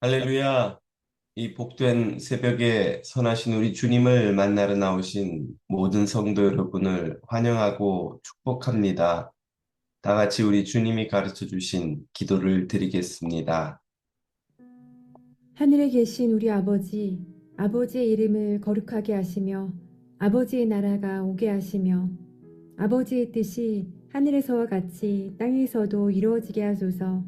할렐루야. 이 복된 새벽에 선하신 우리 주님을 만나러 나오신 모든 성도 여러분을 환영하고 축복합니다. 다 같이 우리 주님이 가르쳐 주신 기도를 드리겠습니다. 하늘에 계신 우리 아버지, 아버지의 이름을 거룩하게 하시며 아버지의 나라가 오게 하시며 아버지의 뜻이 하늘에서와 같이 땅에서도 이루어지게 하소서.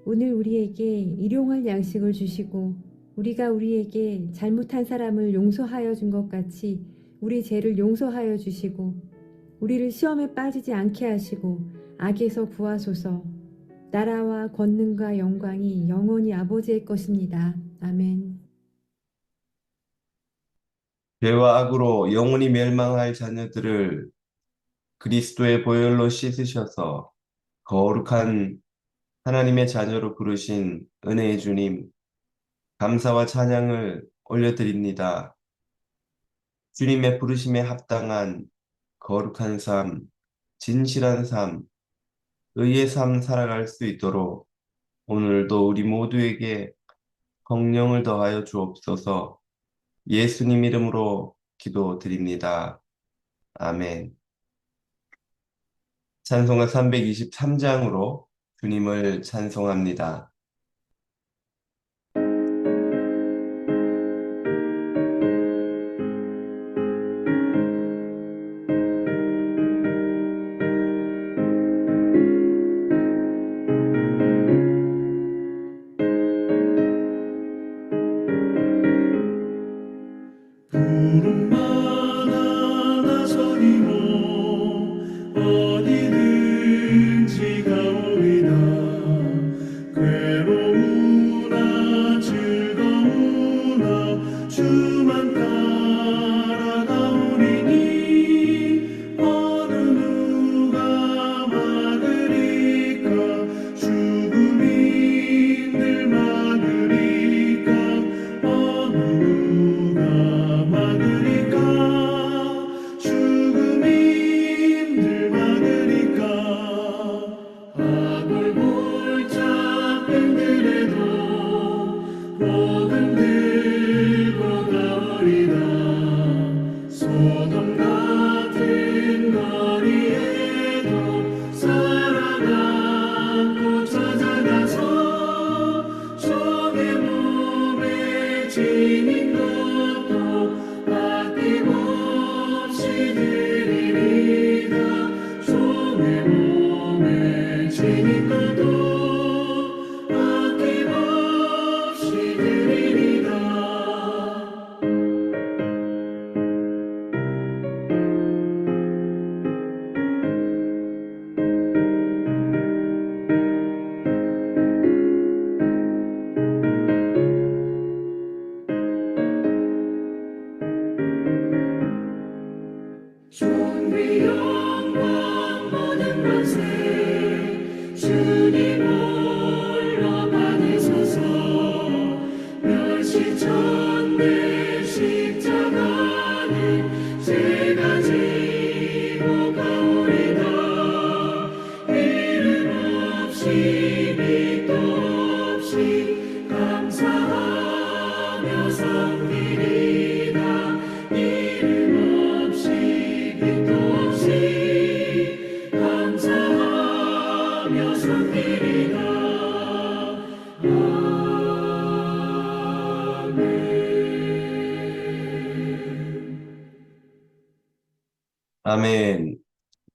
오늘 우리에게 일용할 양식을 주시고 우리가 우리에게 잘못한 사람을 용서하여 준 것 같이 우리 죄를 용서하여 주시고 우리를 시험에 빠지지 않게 하시고 악에서 구하소서. 나라와 권능과 영광이 영원히 아버지의 것입니다. 아멘. 죄와 악으로 영원히 멸망할 자녀들을 그리스도의 보혈로 씻으셔서 거룩한 하나님의 자녀로 부르신 은혜의 주님, 감사와 찬양을 올려드립니다. 주님의 부르심에 합당한 거룩한 삶, 진실한 삶, 의의 삶 살아갈 수 있도록 오늘도 우리 모두에게 성령을 더하여 주옵소서. 예수님 이름으로 기도드립니다. 아멘. 찬송가 323장으로 주님을 찬송합니다. 부름마다 나서니모 어디든지 가오리다. 괴로우나 즐거우나 주만 따라가오리니 어느 누가 막으리까. 죽음이 늘 막으리까. 어느 누가 막으리까. 죽음이 늘 막으리까. 아골골짝 빙들에도 복음 들고 가오리다. 소돔 같은 거리에도 살아가고 찾아가서 종의 몸에 지닌 것도 아낌없이 드리리다. 종의 몸에 지닌 것도 아낌없이 드리리다. 존귀 영광 모든 권세 주님 홀로 받으소서. 멸시천대 십자가는 제가 지고 가오리다. 이름 없이 빛도 없이 감사하며 섬기리다. 이름 없이 빛도 없이 감사하며 섬기리다. 아멘.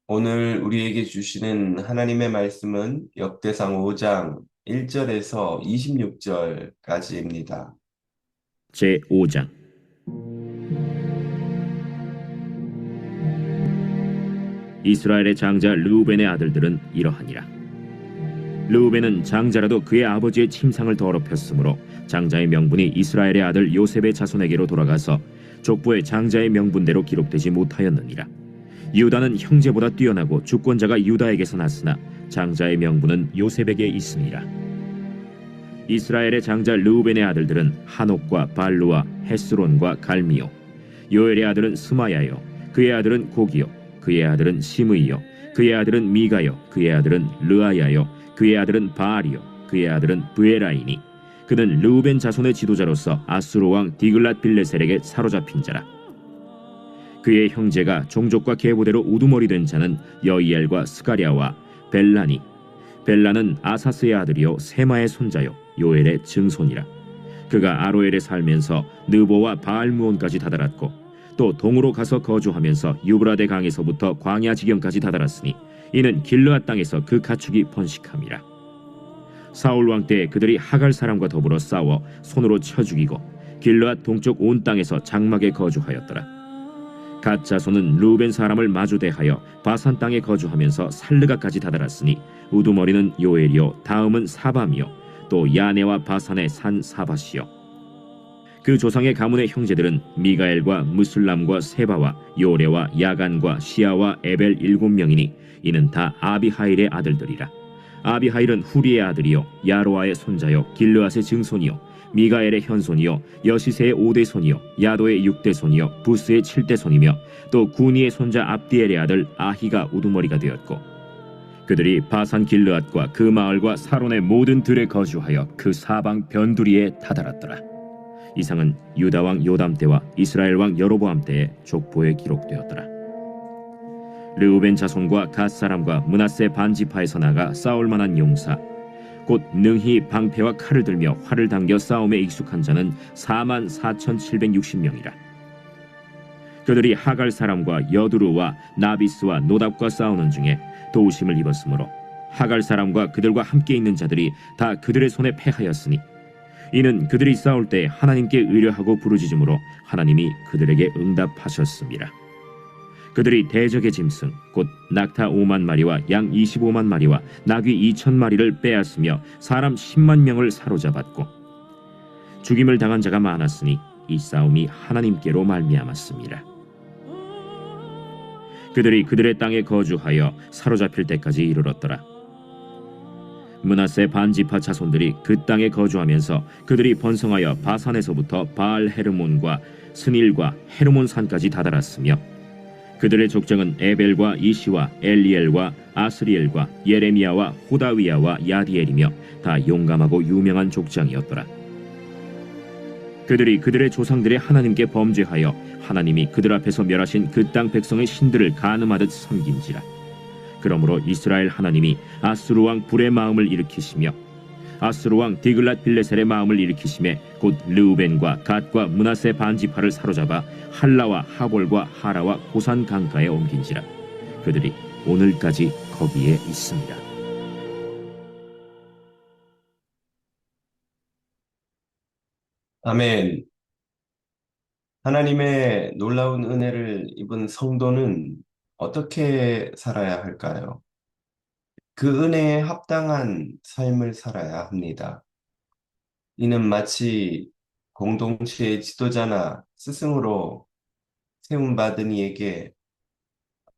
오늘 우리에게 주시는 하나님의 말씀은 역대상 5장 1절에서 26절까지입니다. 제5장 이스라엘의 장자 르우벤의 아들들은 이러하니라. 르우벤은 장자라도 그의 아버지의 침상을 더럽혔으므로 장자의 명분이 이스라엘의 아들 요셉의 자손에게로 돌아가서 족보의 장자의 명분대로 기록되지 못하였느니라. 유다는 형제보다 뛰어나고 주권자가 유다에게서 났으나 장자의 명분은 요셉에게 있으니라. 이스라엘의 장자 르우벤의 아들들은 한옥과 발루와 헤스론과 갈미요. 요엘의 아들은 스마야요. 그의 아들은 고기요. 그의 아들은 시므이요. 그의 아들은 미가요. 그의 아들은 르아야요. 그의 아들은 바알이요. 그의 아들은 브에라이니. 그는 르우벤 자손의 지도자로서 아수르 왕 디글랏 빌레셀에게 사로잡힌 자라. 그의 형제가 종족과 계보대로 우두머리 된 자는 여이엘과 스가랴와 벨라니. 벨라는 아사스의 아들이요 세마의 손자요 요엘의 증손이라. 그가 아로엘에 살면서 느보와 바알무온까지 다다랐고 또 동으로 가서 거주하면서 유브라데 강에서부터 광야 지경까지 다다랐으니 이는 길르앗 땅에서 그 가축이 번식함이라. 사울 왕 때 그들이 하갈 사람과 더불어 싸워 손으로 쳐 죽이고 길르앗 동쪽 온 땅에서 장막에 거주하였더라. 갓 자손은 루벤 사람을 마주대하여 바산 땅에 거주하면서 살르가까지 다다랐으니 우두머리는 요엘이요 다음은 사밤이요 또 야네와 바산의 산 사바시요. 그 조상의 가문의 형제들은 미가엘과 무슬람과 세바와 요레와 야간과 시아와 에벨 7명이니 이는 다 아비하일의 아들들이라. 아비하일은 후리의 아들이요 야로아의 손자요 길르앗의 증손이요 미가엘의 현손이요 여시세의 5대 손이요 야도의 6대 손이요 부스의 7대 손이며 또 구니의 손자 압디엘의 아들 아히가 우두머리가 되었고 그들이 바산 길르앗과 그 마을과 사론의 모든 들에 거주하여 그 사방 변두리에 다다랐더라. 이상은 유다 왕 요담 때와 이스라엘 왕 여로보암 때의 족보에 기록되었더라. 르우벤 자손과 갓 사람과 므낫세 반지파에서 나가 싸울 만한 용사 곧 능히 방패와 칼을 들며 활을 당겨 싸움에 익숙한 자는 44,760명이라. 그들이 하갈 사람과 여두루와 나비스와 노답과 싸우는 중에 도우심을 입었으므로 하갈 사람과 그들과 함께 있는 자들이 다 그들의 손에 패하였으니 이는 그들이 싸울 때 하나님께 의뢰하고 부르짖음으로 하나님이 그들에게 응답하셨습니다. 그들이 대적의 짐승 곧 낙타 5만 마리와 양 25만 마리와 나귀 2천 마리를 빼앗으며 사람 10만 명을 사로잡았고 죽임을 당한 자가 많았으니 이 싸움이 하나님께로 말미암았습니다. 그들이 그들의 땅에 거주하여 사로잡힐 때까지 이르렀더라. 므낫세 반지파 자손들이 그 땅에 거주하면서 그들이 번성하여 바산에서부터 바알 헤르몬과 스닐과 헤르몬 산까지 다다랐으며 그들의 족장은 에벨과 이시와 엘리엘과 아스리엘과 예레미야와 호다위야와 야디엘이며 다 용감하고 유명한 족장이었더라. 그들이 그들의 조상들의 하나님께 범죄하여 하나님이 그들 앞에서 멸하신 그 땅 백성의 신들을 간음하듯 섬긴지라. 그러므로 이스라엘 하나님이 아수르 왕 불의 마음을 일으키시며 아수르 왕 디글랏 빌레셀의 마음을 일으키심에 곧 르우벤과 갓과 므낫세 반지파를 사로잡아 할라와 하볼과 하라와 고산 강가에 옮긴지라. 그들이 오늘까지 거기에 있습니다. 아멘. 하나님의 놀라운 은혜를 입은 성도는 어떻게 살아야 할까요? 그 은혜에 합당한 삶을 살아야 합니다. 이는 마치 공동체의 지도자나 스승으로 세움받은 이에게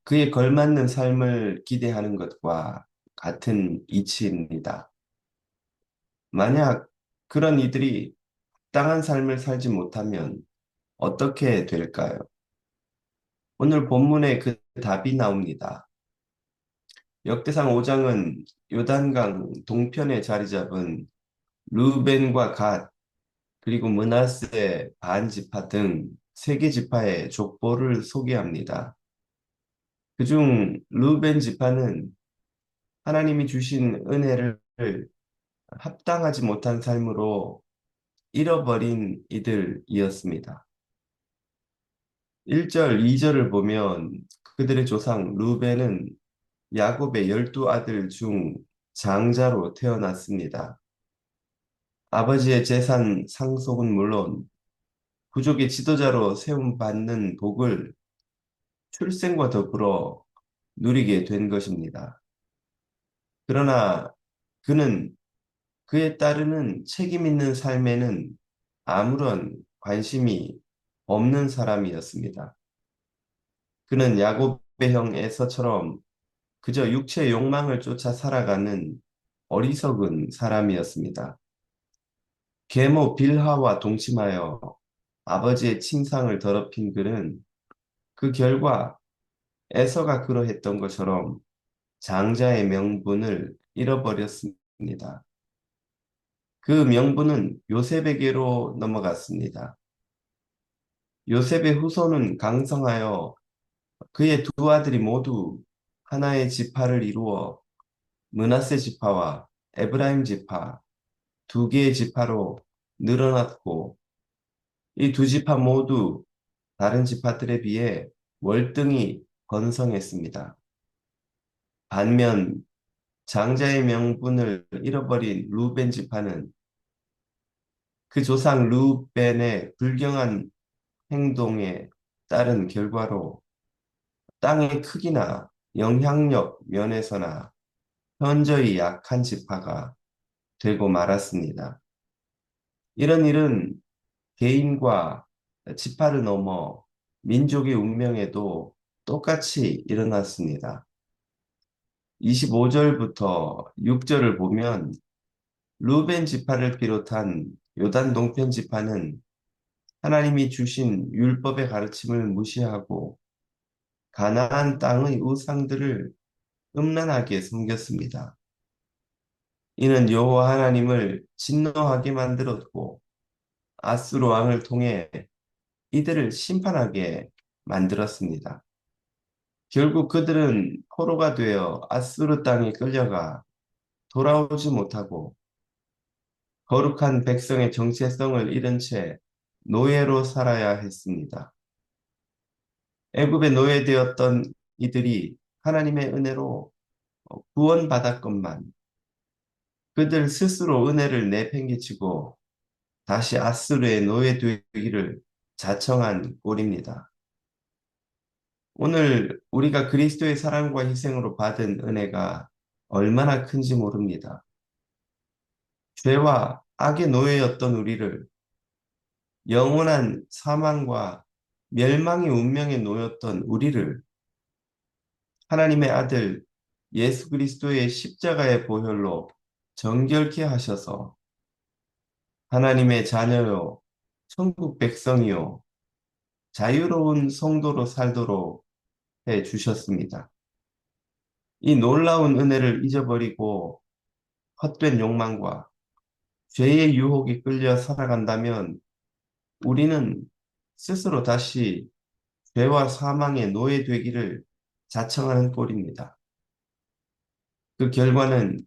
그에 걸맞는 삶을 기대하는 것과 같은 이치입니다. 만약 그런 이들이 합당한 삶을 살지 못하면 어떻게 될까요? 오늘 본문에 그 답이 나옵니다. 역대상 5장은 요단강 동편에 자리 잡은 르벤과 갓 그리고 므낫세 반지파 등 세 개 지파의 족보를 소개합니다. 그중 르벤 지파는 하나님이 주신 은혜를 합당하지 못한 삶으로 잃어버린 이들이었습니다. 1절, 2절을 보면 그들의 조상 르벤은 야곱의 12아들 중 장자로 태어났습니다. 아버지의 재산 상속은 물론 부족의 지도자로 세움받는 복을 출생과 더불어 누리게 된 것입니다. 그러나 그는 그에 따르는 책임 있는 삶에는 아무런 관심이 없는 사람이었습니다. 그는 야곱의 형 에서처럼 그저 육체의 욕망을 쫓아 살아가는 어리석은 사람이었습니다. 계모 빌하와 동침하여 아버지의 침상을 더럽힌 그는 그 결과 에서가 그러했던 것처럼 장자의 명분을 잃어버렸습니다. 그 명분은 요셉에게로 넘어갔습니다. 요셉의 후손은 강성하여 그의 두 아들이 모두 하나의 지파를 이루어 므낫세 지파와 에브라임 지파 두 개의 지파로 늘어났고 이 두 지파 모두 다른 지파들에 비해 월등히 번성했습니다. 반면 장자의 명분을 잃어버린 루벤 지파는 그 조상 루벤의 불경한 행동에 따른 결과로 땅의 크기나 영향력 면에서나 현저히 약한 지파가 되고 말았습니다. 이런 일은 개인과 지파를 넘어 민족의 운명에도 똑같이 일어났습니다. 25절부터 6절을 보면 루벤 지파를 비롯한 요단 동편 지파는 하나님이 주신 율법의 가르침을 무시하고 가나안 땅의 우상들을 음란하게 섬겼습니다. 이는 여호와 하나님을 진노하게 만들었고 아수르 왕을 통해 이들을 심판하게 만들었습니다. 결국 그들은 포로가 되어 아수르 땅에 끌려가 돌아오지 못하고 거룩한 백성의 정체성을 잃은 채 노예로 살아야 했습니다. 애굽에 노예되었던 이들이 하나님의 은혜로 구원받았건만 그들 스스로 은혜를 내팽개치고 다시 아수르의 노예되기를 자청한 꼴입니다. 오늘 우리가 그리스도의 사랑과 희생으로 받은 은혜가 얼마나 큰지 모릅니다. 죄와 악의 노예였던 우리를 영원한 사망과 멸망의 운명에 놓였던 우리를 하나님의 아들 예수 그리스도의 십자가의 보혈로 정결케 하셔서 하나님의 자녀요, 천국 백성이요, 자유로운 성도로 살도록 해 주셨습니다. 이 놀라운 은혜를 잊어버리고 헛된 욕망과 죄의 유혹에 끌려 살아간다면 우리는 스스로 다시 죄와 사망의 노예되기를 자청하는 꼴입니다. 그 결과는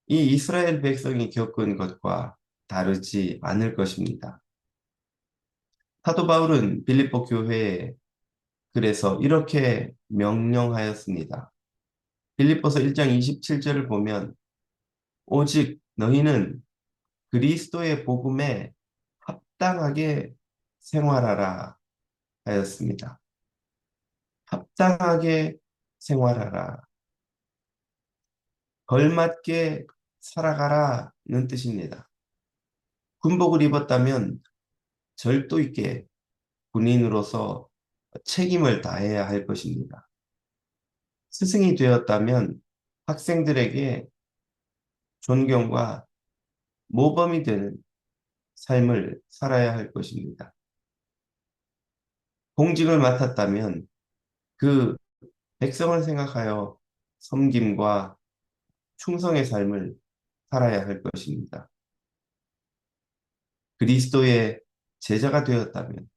이 이스라엘 백성이 겪은 것과 다르지 않을 것입니다. 사도 바울은 빌립보 교회에 그래서 이렇게 명령하였습니다. 빌립보서 1장 27절을 보면 오직 너희는 그리스도의 복음에 합당하게 생활하라 하였습니다. 합당하게 생활하라. 걸맞게 살아가라는 뜻입니다. 군복을 입었다면 절도 있게 군인으로서 책임을 다해야 할 것입니다. 스승이 되었다면 학생들에게 존경과 모범이 되는 삶을 살아야 할 것입니다. 공직을 맡았다면 그 백성을 생각하여 섬김과 충성의 삶을 살아야 할 것입니다. 그리스도의 제자가 되었다면,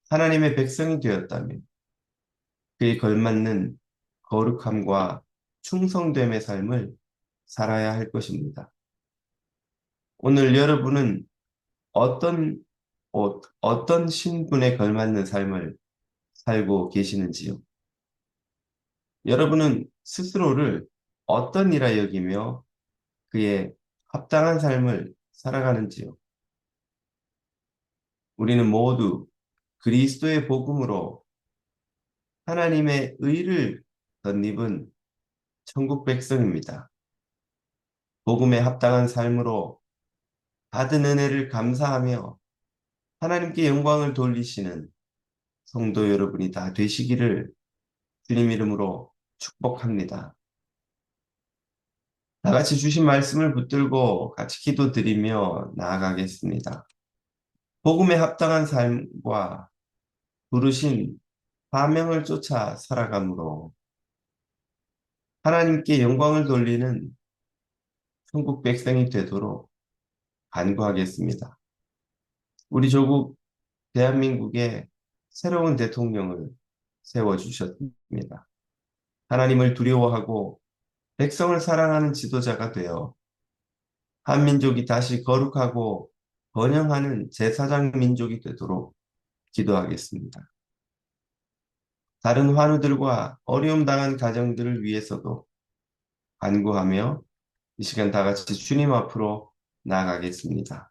하나님의 백성이 되었다면, 그에 걸맞는 거룩함과 충성됨의 삶을 살아야 할 것입니다. 오늘 여러분은 어떤 옷, 어떤 신분에 걸맞는 삶을 살고 계시는지요? 여러분은 스스로를 어떤 이라 여기며 그의 합당한 삶을 살아가는지요? 우리는 모두 그리스도의 복음으로 하나님의 의를 덧입은 천국 백성입니다. 복음에 합당한 삶으로 받은 은혜를 감사하며 하나님께 영광을 돌리시는 성도 여러분이 다 되시기를 주님 이름으로 축복합니다. 다 같이 주신 말씀을 붙들고 같이 기도드리며 나아가겠습니다. 복음에 합당한 삶과 부르신 사명을 쫓아 살아감으로 하나님께 영광을 돌리는 천국 백성이 되도록 간구하겠습니다. 우리 조국 대한민국에 새로운 대통령을 세워주셨습니다. 하나님을 두려워하고 백성을 사랑하는 지도자가 되어 한민족이 다시 거룩하고 번영하는 제사장 민족이 되도록 기도하겠습니다. 다른 환우들과 어려움 당한 가정들을 위해서도 간구하며 이 시간 다 같이 주님 앞으로 나아가겠습니다.